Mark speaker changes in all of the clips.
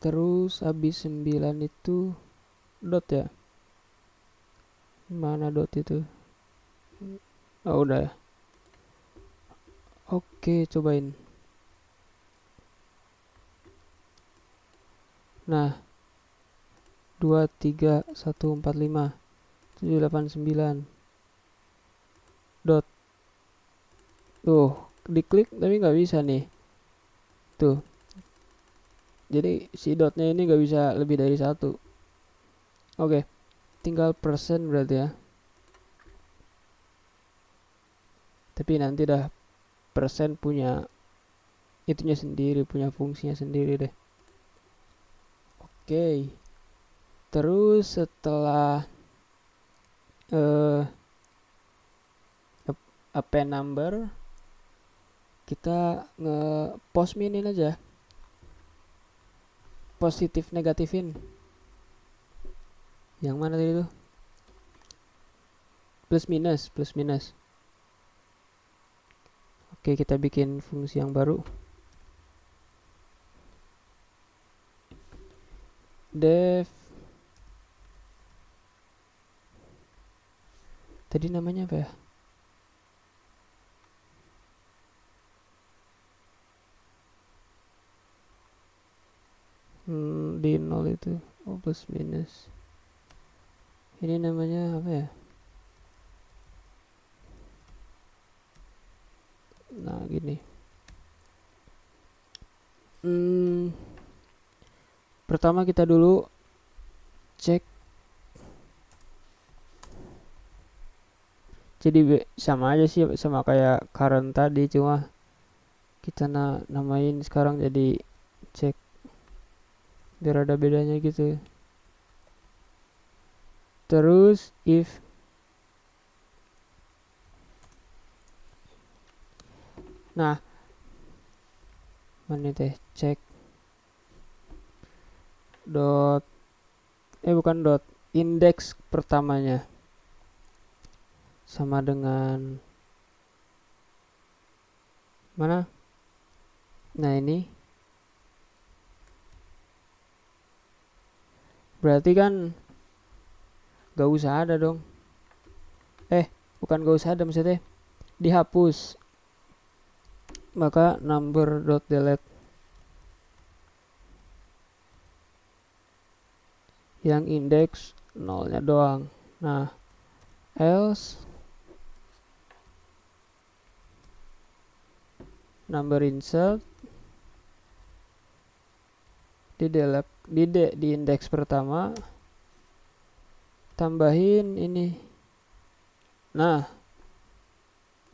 Speaker 1: Terus habis 9 itu dot ya. Mana dot itu? Oh udah ya. Oke, cobain. Nah, 2 3 1 4 5 7 8 9 dot. Tuh, diklik tapi nggak bisa nih. Tuh. Jadi si dotnya ini nggak bisa lebih dari satu. Oke, tinggal persen berarti ya. Tapi nanti dah persen punya itunya sendiri, punya fungsinya sendiri deh. Oke. Terus setelah append number, kita nge-post minin aja, positif negatifin. Yang mana tadi tuh? Plus minus. Oke, kita bikin fungsi yang baru. Def. Tadi namanya apa ya? Di 0 itu. Oh, plus minus. Ini namanya apa ya? Nah, gini. Pertama kita dulu cek. Jadi sama aja sih, sama kayak current tadi, cuma kita namain sekarang jadi cek, biar ada bedanya gitu. Terus if nah mana teh cek dot bukan dot, indeks pertamanya sama dengan mana. Nah ini berarti kan gak usah ada dong, bukan gak usah ada, maksudnya dihapus, maka number dot delete yang indeks nolnya doang. Nah else number insert di delete di indeks pertama, tambahin ini. Nah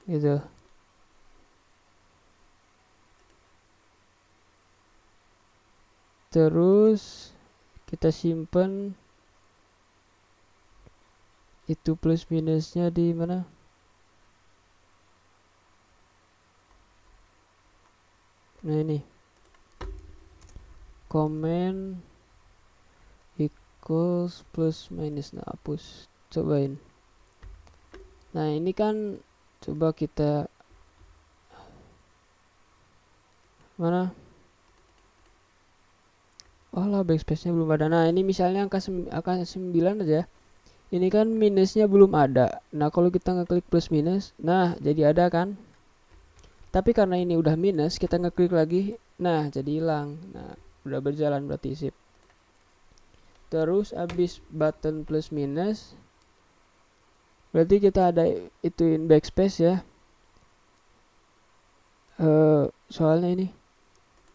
Speaker 1: gitu. Terus kita simpen itu plus minusnya di mana? Nah ini comment equals plus minus. Nah hapus, cobain. Nah ini kan coba kita mana? Oh lah, backspace nya belum ada. Nah ini misalnya angka 9 aja. Ini kan minusnya belum ada. Nah kalau kita ngeklik plus minus, nah jadi ada kan. Tapi karena ini udah minus, kita ngeklik lagi, nah jadi hilang. Nah udah berjalan berarti, sip. Terus abis button plus minus, berarti kita ada ituin backspace ya. Soalnya ini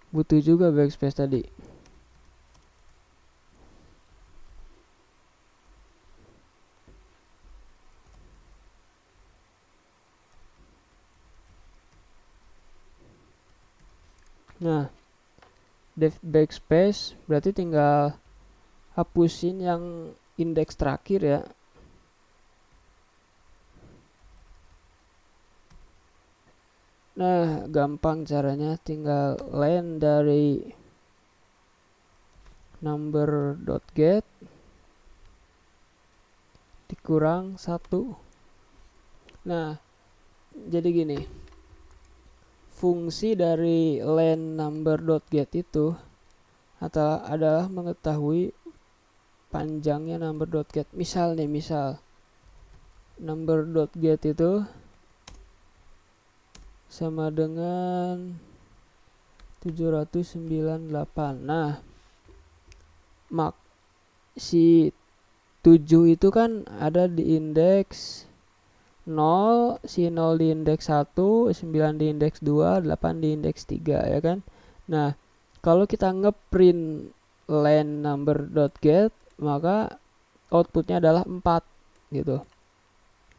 Speaker 1: butuh juga backspace tadi. Nah def backspace berarti tinggal hapusin yang indeks terakhir ya. Nah gampang caranya, tinggal len dari number.get dikurang 1. Nah jadi gini, fungsi dari len number.get itu atau adalah mengetahui panjangnya number.get. Misal number.get itu sama dengan 798. Nah, si 7 itu kan ada di indeks 0, si 0 di indeks 1, 9 di indeks 2, 8 di indeks 3, ya kan? Nah, kalau kita ngeprint len number.get, maka outputnya adalah 4 gitu.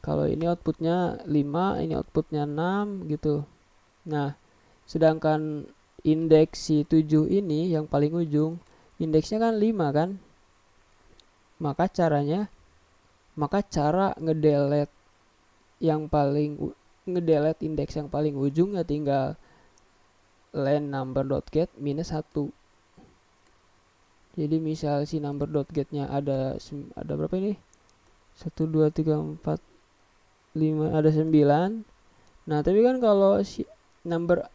Speaker 1: Kalau ini outputnya 5, ini outputnya 6 gitu. Nah, sedangkan indeks si 7 ini yang paling ujung, indeksnya kan 5 kan? Maka cara ngedelete indeks yang paling ujung ya tinggal len number.get minus 1. Jadi misal si number.get-nya ada berapa ini? 1, 2, 3, 4, 5, ada 9. Nah, tapi kan kalau si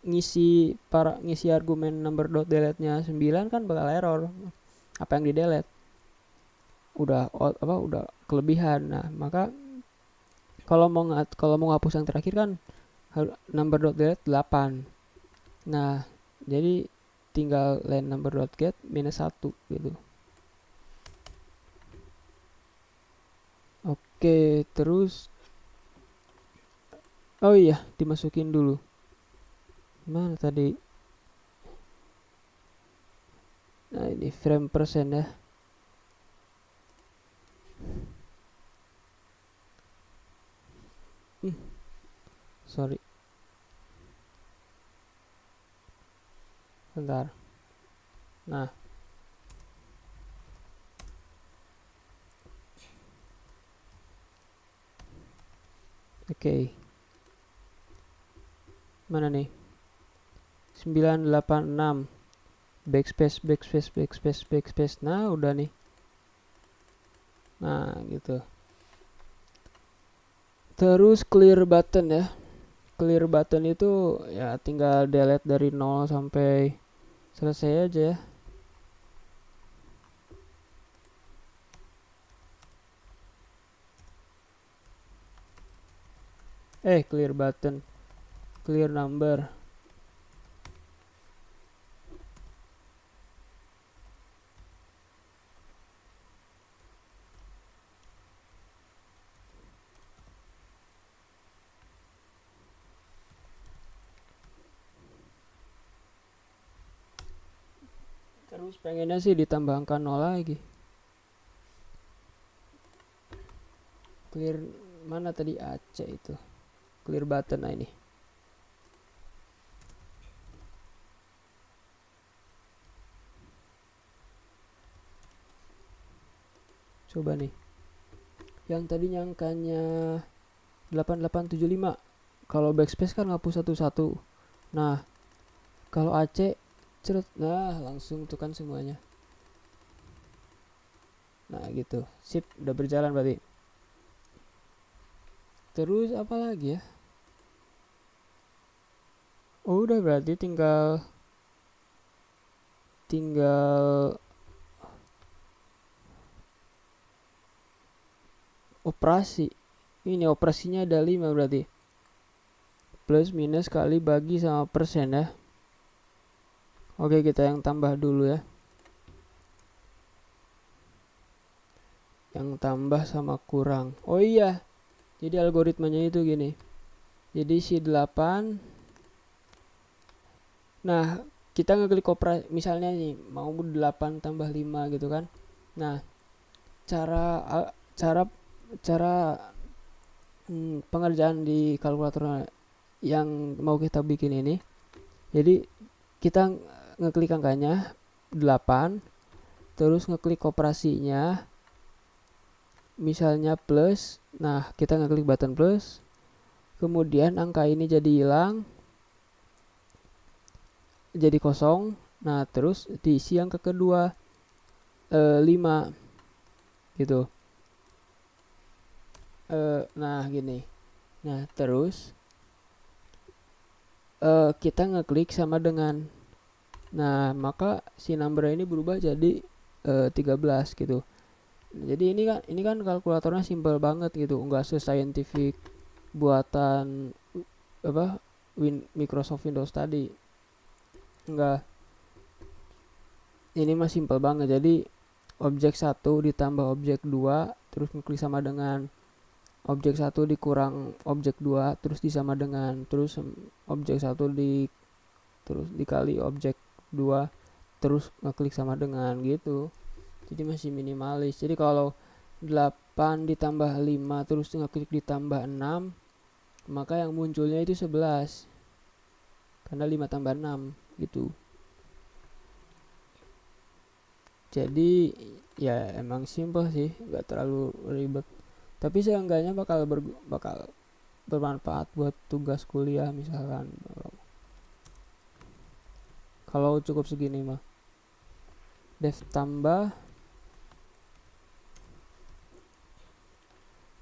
Speaker 1: ngisi argumen number.delete-nya 9 kan bakal error. Apa yang di delete? Udah kelebihan. Nah, maka kalau mau ngapus yang terakhir kan number.delete 8. Nah, jadi tinggal len number.get minus 1 gitu. Oke, terus oh iya, dimasukin dulu. Mana tadi? Nah, ini frame persen ya. Sorry. Bentar. Nah. Oke. Mana nih? 986. Backspace. Nah, udah nih. Nah, gitu. Terus clear button ya. Clear button itu ya tinggal delete dari 0 sampai selesai aja ya. Clear button. Clear number. Terus pengennya sih ditambah angka 0 lagi. Clear mana tadi AC itu? Clear button. Nah, ini. Coba nih. Yang tadinya angkanya 8875. Kalau backspace kan ngapus satu-satu. Nah, kalau AC ceret, nah langsung tuh kan semuanya. Nah, gitu. Sip, udah berjalan berarti. Terus apa lagi ya? Oh, udah berarti tinggal operasi. Ini operasinya ada 5 berarti. Plus minus kali bagi sama persen ya. Oke, kita yang tambah dulu ya. Yang tambah sama kurang. Oh iya. Jadi algoritmanya itu gini. Jadi si 8. Nah, kita ngeklik operasi misalnya nih mau 8 tambah 5 gitu kan. Nah, cara pengerjaan di kalkulator yang mau kita bikin ini. Jadi kita ngeklik angkanya 8, terus ngeklik operasinya misalnya plus. Nah, kita ngeklik button plus, kemudian angka ini jadi hilang, jadi kosong. Nah, terus diisi yang kedua 5 gitu. Nah, gini. Nah, terus kita ngeklik sama dengan Nah, maka si number ini berubah jadi 13 gitu. Jadi ini kan kalkulatornya simple banget gitu, nggak se-scientific buatan apa Microsoft Windows tadi. Enggak, ini mah simple banget. Jadi objek 1 ditambah objek 2 terus ngeklik sama dengan objek 1 dikurang objek 2 terus disama dengan terus objek 1 terus dikali objek 2 terus ngeklik sama dengan gitu. Jadi masih minimalis. Jadi kalau 8 ditambah 5 terus ngeklik ditambah 6, maka yang munculnya itu 11 karena 5 tambah 6 gitu. Jadi ya emang simple sih, nggak terlalu ribet, tapi seenggaknya bakal bermanfaat buat tugas kuliah misalkan. Kalau cukup segini mah def tambah.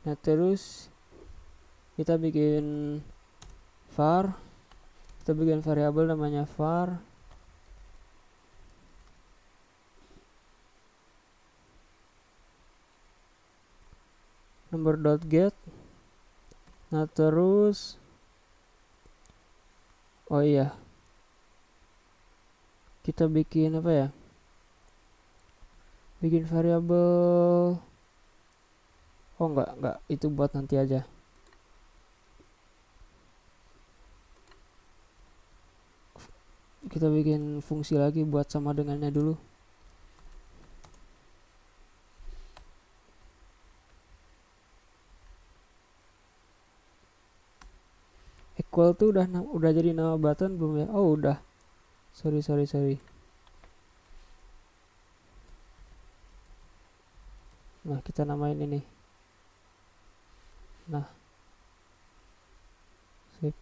Speaker 1: Nah terus kita bikin variabel namanya var number.get. Nah terus oh iya, kita bikin apa ya, bikin variabel, oh enggak, itu buat nanti aja. Kita bikin fungsi lagi buat sama dengannya dulu. Equal tuh udah jadi nama button belum ya? Oh udah, sorry. Nah kita namain ini. Nah sip.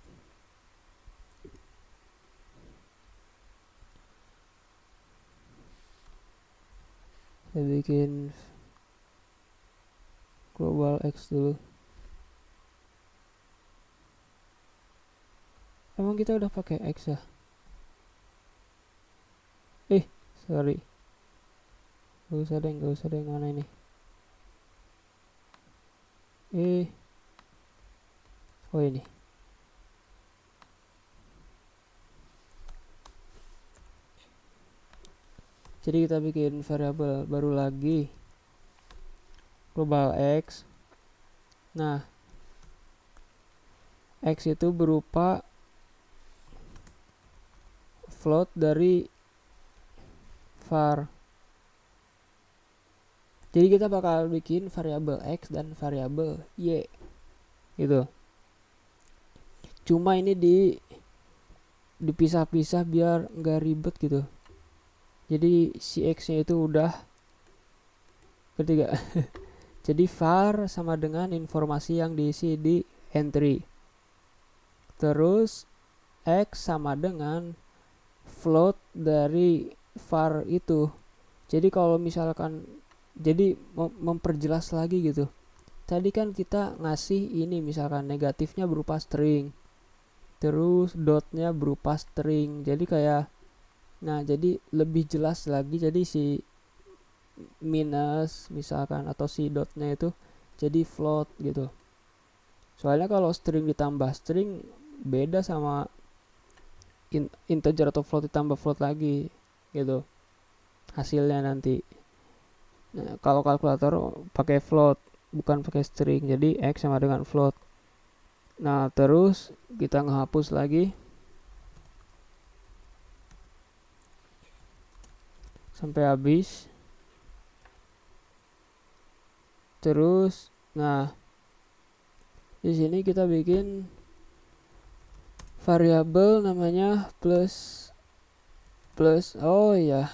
Speaker 1: Saya bikin global x dulu. Emang kita udah pakai x ya? Sorry, gak usah deh, mana ini? Oh ini. Jadi kita bikin variabel baru lagi, global x. Nah x itu berupa float dari var. Jadi kita bakal bikin variabel x dan variabel y gitu. Cuma ini dipisah-pisah biar nggak ribet gitu. Jadi si x nya itu udah ketiga. Jadi var sama dengan informasi yang diisi di entry, terus x sama dengan float dari var itu. Jadi kalau misalkan, jadi memperjelas lagi gitu, tadi kan kita ngasih ini misalkan negatifnya berupa string, terus dotnya berupa string, jadi kayak, nah jadi lebih jelas lagi, jadi si minus misalkan atau si dotnya itu jadi float gitu. Soalnya kalau string ditambah string beda sama integer atau float ditambah float lagi gitu hasilnya nanti. Nah, kalau kalkulator pakai float bukan pakai string, jadi x sama dengan float. Nah terus kita ngehapus lagi sampai habis. Terus nah di sini kita bikin variabel namanya plus. Oh iya,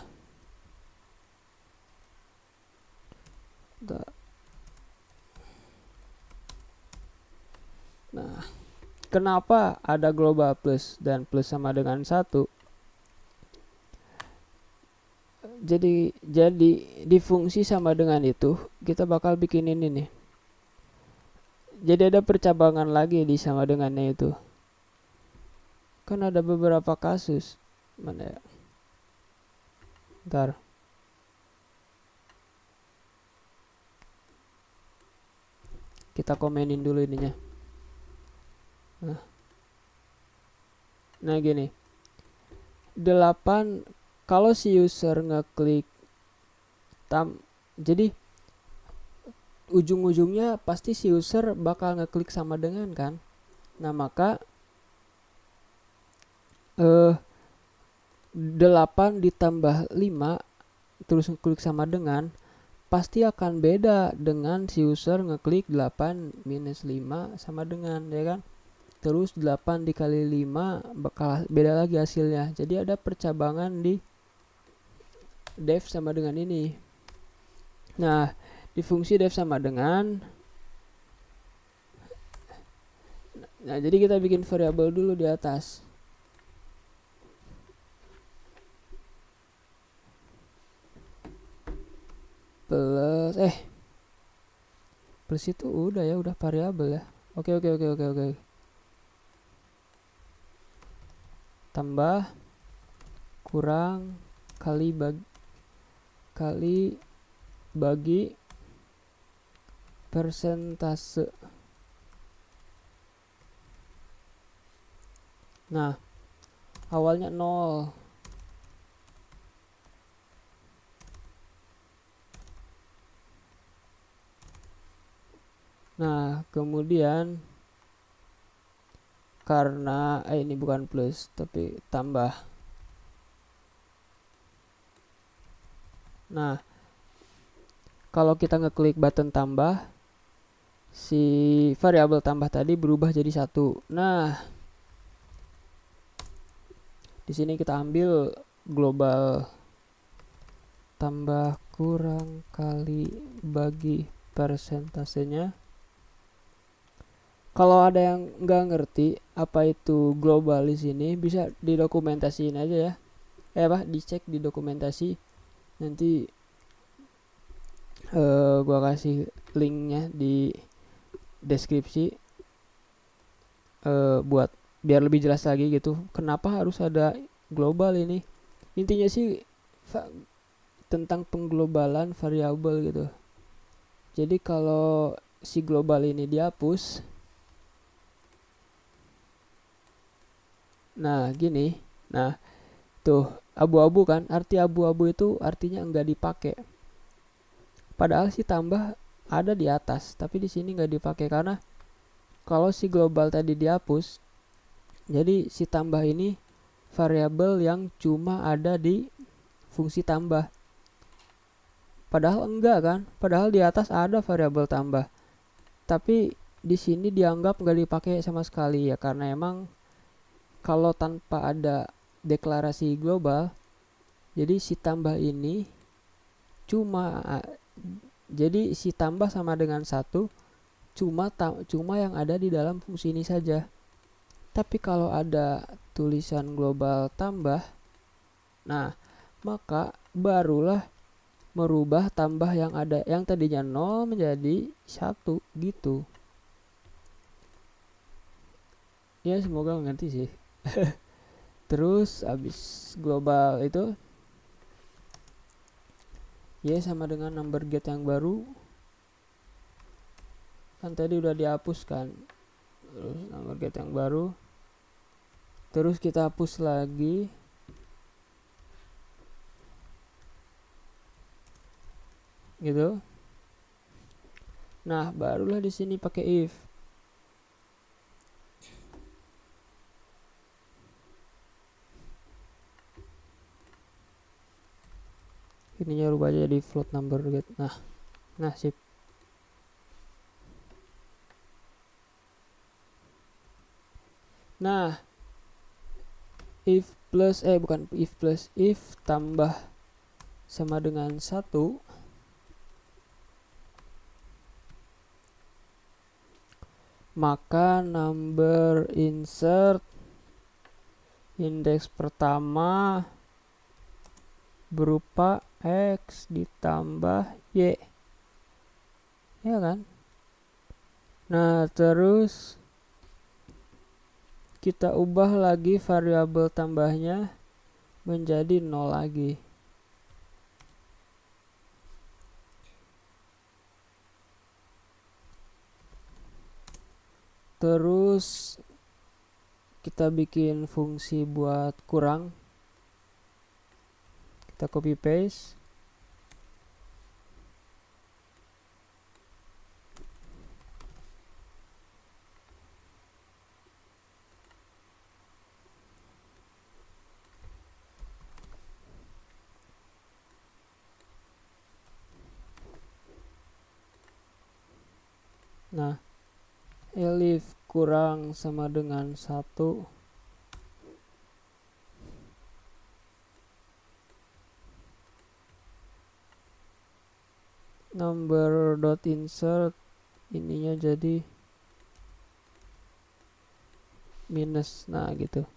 Speaker 1: nah kenapa ada global plus dan plus sama dengan 1? Jadi di fungsi sama dengan itu kita bakal bikin ini nih. Jadi ada percabangan lagi di sama dengannya itu. Kan ada beberapa kasus. Mana ya? Ntar kita komenin dulu ininya. Nah gini, 8 kalau si user ngeklik jadi ujung-ujungnya pasti si user bakal ngeklik sama dengan kan. Nah maka 8 ditambah 5 terus ngeklik sama dengan pasti akan beda dengan si user ngeklik 8 minus 5 sama dengan, ya kan. Terus 8 dikali 5 bakal beda lagi hasilnya. Jadi ada percabangan di def sama dengan ini. Nah, di fungsi def sama dengan, nah jadi kita bikin variabel dulu di atas. Plus plus itu udah ya, udah variabel ya. Oke. Tambah kurang kali bagi persentase. Nah, awalnya 0. Nah, kemudian karena ini bukan plus tapi tambah. Nah, kalau kita ngeklik button tambah, si variabel tambah tadi berubah jadi 1. Nah, di sini kita ambil global tambah kurang kali bagi persentasenya. Kalau ada yang nggak ngerti apa itu global di sini, bisa didokumentasiin aja ya. Dicek di dokumentasi. Nanti gua kasih linknya di deskripsi buat biar lebih jelas lagi gitu. Kenapa harus ada global ini? Intinya sih tentang pengglobalan variabel gitu. Jadi kalau si global ini dihapus, nah gini, nah tuh abu-abu kan, arti abu-abu itu artinya enggak dipakai. Padahal si tambah ada di atas, tapi di sini enggak dipakai karena kalau si global tadi dihapus, jadi si tambah ini variabel yang cuma ada di fungsi tambah. Padahal enggak kan, padahal di atas ada variabel tambah. Tapi di sini dianggap enggak dipakai sama sekali ya, karena emang kalau tanpa ada deklarasi global, jadi si tambah ini jadi si tambah sama dengan 1 cuma yang ada di dalam fungsi ini saja. Tapi kalau ada tulisan global tambah, nah maka barulah merubah tambah yang ada yang tadinya 0 menjadi 1 gitu. Ya semoga mengerti sih. Terus abis global itu y sama dengan number get yang baru, kan tadi udah dihapuskan. Terus number get yang baru, terus kita hapus lagi. Gitu. Nah, barulah di sini pakai if. Ininya rubah aja jadi float number get. Nah sip. Nah, if plus bukan if plus, if tambah sama dengan 1, maka number insert indeks pertama berupa x ditambah y, ya kan. Nah terus kita ubah lagi variabel tambahnya menjadi 0 lagi. Terus kita bikin fungsi buat kurang, kita copy paste. Nah, elif kurang sama dengan 1, number dot insert ininya jadi minus. Nah gitu,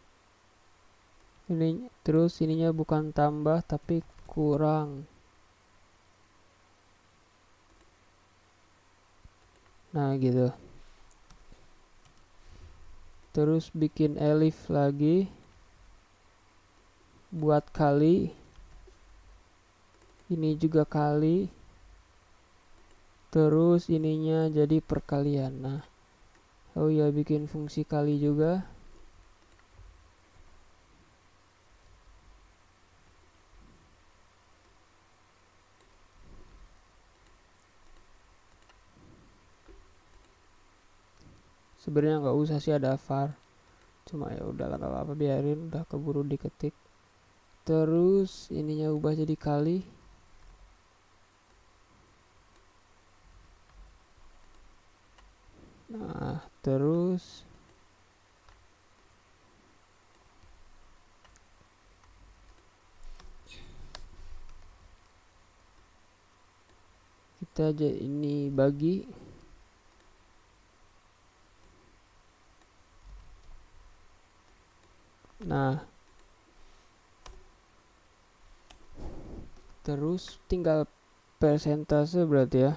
Speaker 1: ini terus ininya bukan tambah tapi kurang. Nah gitu, terus bikin elif lagi buat kali, ini juga kali, terus ininya jadi perkalian. Nah, oh ya, bikin fungsi kali juga. Sebenarnya nggak usah sih ada var, cuma ya udahlah, nggak apa-apa, biarin, udah keburu diketik. Terus ininya ubah jadi kali. Nah, terus kita aja ini bagi. Nah, terus tinggal persentase berarti ya.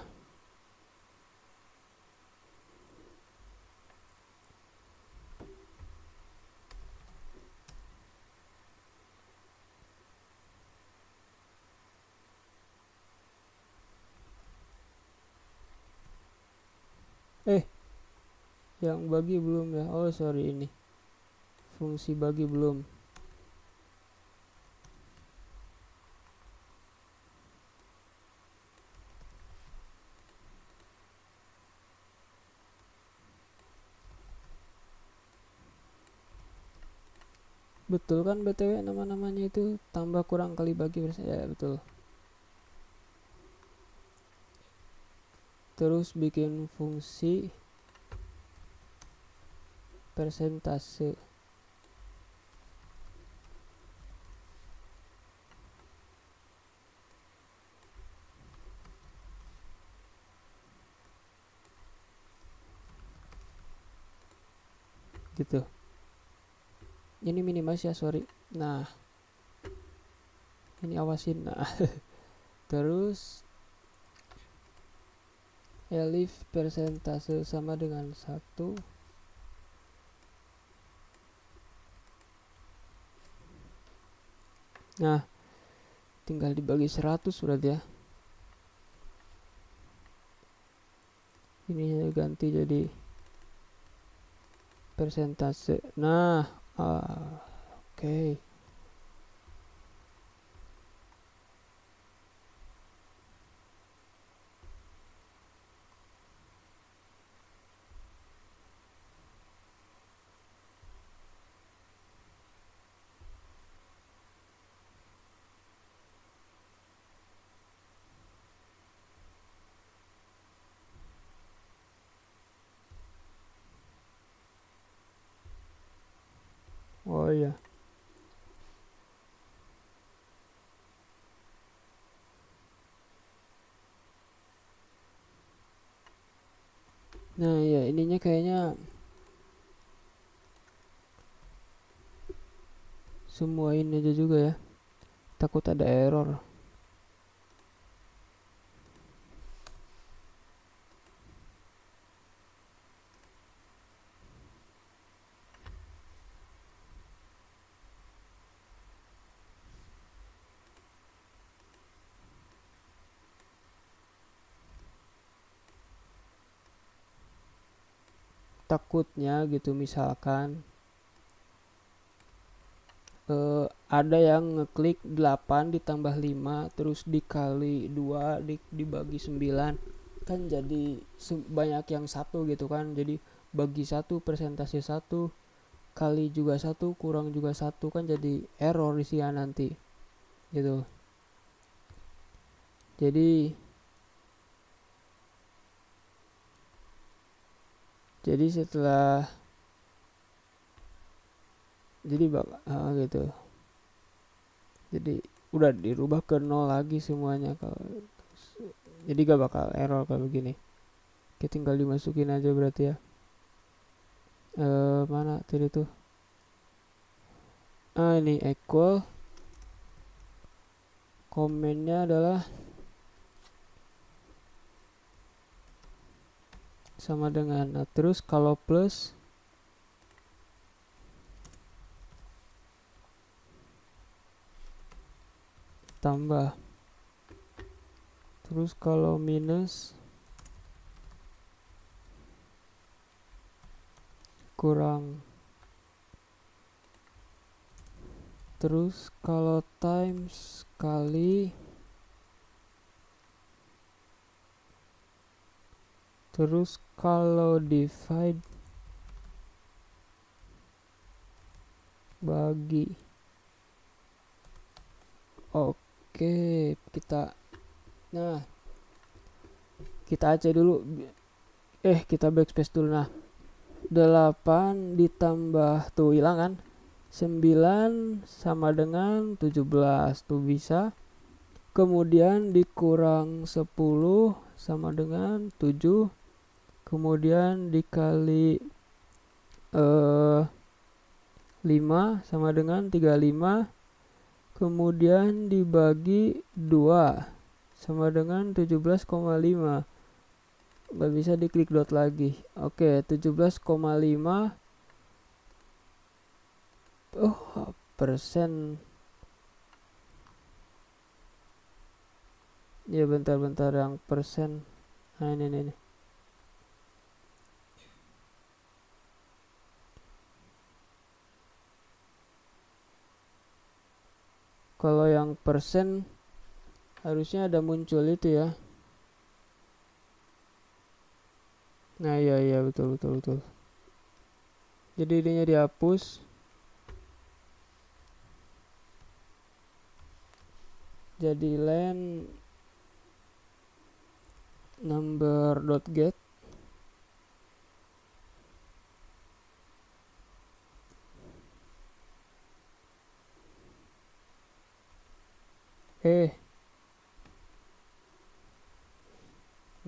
Speaker 1: Yang bagi belum ya. Oh sorry, ini fungsi bagi belum. Betul kan BTW nama-namanya itu tambah kurang kali bagi ya, betul. Terus bikin fungsi persentase. Gitu. Ini minimalis ya, sorry. Nah, ini awasin. Nah, terus elif persentase sama dengan 1. Nah, tinggal dibagi 100 berarti ya. Ini ganti jadi persentase. Nah, oke. Oh iya. Nah ya, ininya kayaknya semuain aja juga ya. Takut ada error. takutnya gitu misalkan ada yang ngeklik 8 ditambah 5 terus dikali 2 dibagi 9 kan jadi banyak yang satu gitu kan, jadi bagi satu persentase satu kali juga satu kurang juga satu kan jadi error isinya nanti gitu. Jadi setelah gitu, jadi udah dirubah ke 0 lagi semuanya kalau jadi gak bakal error kalau begini. Kita tinggal dimasukin aja berarti ya. Mana tadi tuh, ini equal, komennya adalah sama dengan, nah terus kalau plus tambah, terus kalau minus kurang, terus kalau times kali, terus kalau divide bagi. Oke, nah kita aceh dulu, kita backspace dulu. Nah 8 ditambah tuh hilang kan, 9 sama dengan 17 tuh bisa, kemudian dikurang 10 sama dengan 7, kemudian dikali 5 sama dengan 35, kemudian dibagi 2 sama dengan 17,5. Nggak bisa diklik dot lagi. Oke, 17,5 persen. Ya bentar yang persen. Nah ini. Kalau yang persen harusnya ada muncul itu ya. Nah iya betul. Jadi ininya dihapus. Jadi len number.get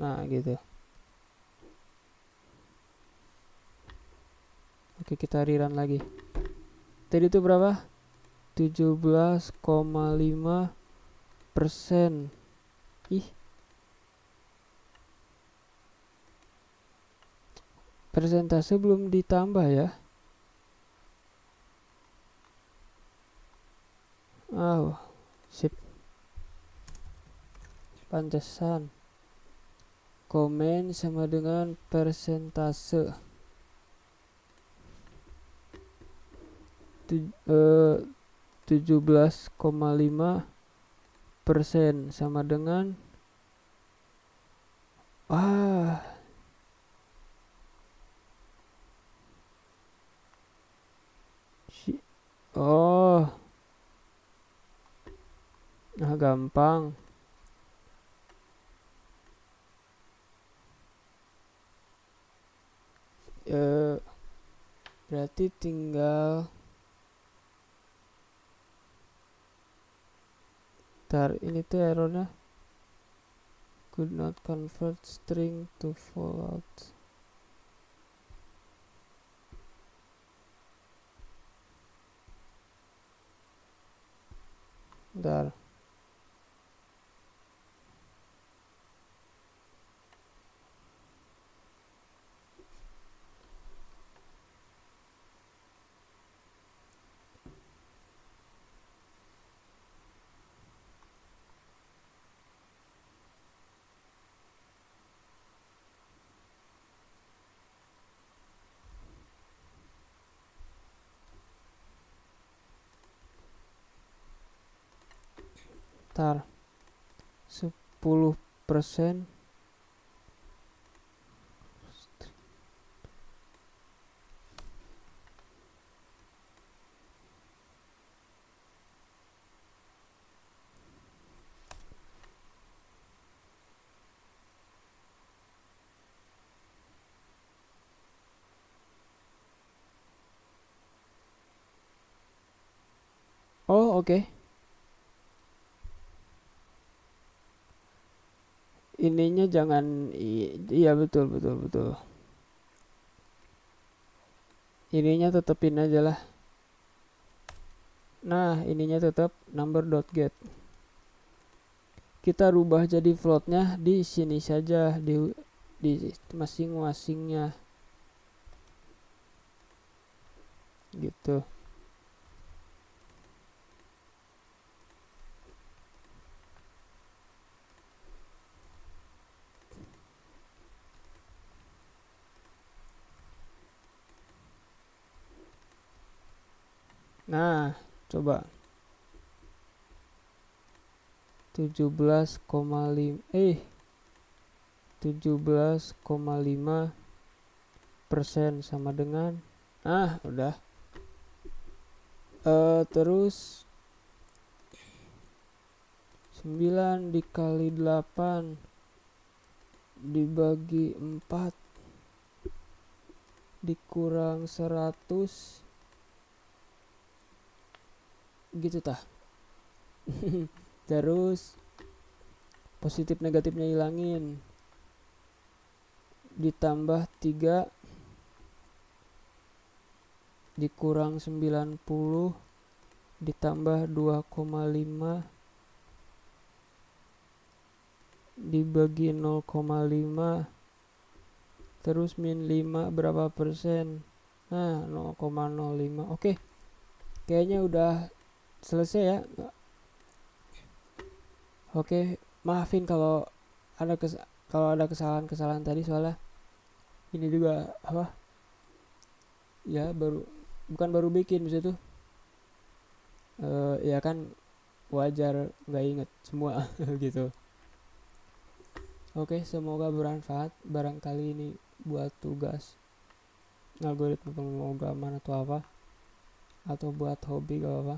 Speaker 1: nah gitu. Oke, kita rerun lagi. Tadi itu berapa? 17,5%. Ih, persentase belum ditambah ya. Sip. Pantesan. Komen sama dengan persentase. 17,5% sama dengan gampang. Berarti tinggal ini tuh errornya could not convert string to float. Bentar. tar 10%. Oh, oke. Ininya jangan iya, betul betul betul. Ininya tetepin aja lah. Nah, ininya tetap number.get. Kita rubah jadi floatnya di sini saja, di masing-masingnya gitu. Nah, coba 17,5 sama dengan, udah. Terus 9 dikali 8 dibagi 4 dikurang 100 gitu tah. Terus positif negatifnya hilangin, ditambah 3 dikurang 90 ditambah 2,5 dibagi 0,5 terus min 5 berapa persen. Nah, 0,05. Oke, kayaknya udah selesai ya. Oke, maafin kalau ada kesalahan-kesalahan tadi, soalnya ini juga apa ya, bukan baru bikin bisa tuh. Ya kan, wajar nggak inget semua gitu. Oke, semoga bermanfaat. Barangkali ini buat tugas algoritma pemrograman atau apa, atau buat hobi gak apa.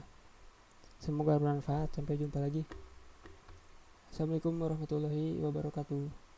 Speaker 1: Semoga bermanfaat. Sampai jumpa lagi. Assalamualaikum warahmatullahi wabarakatuh.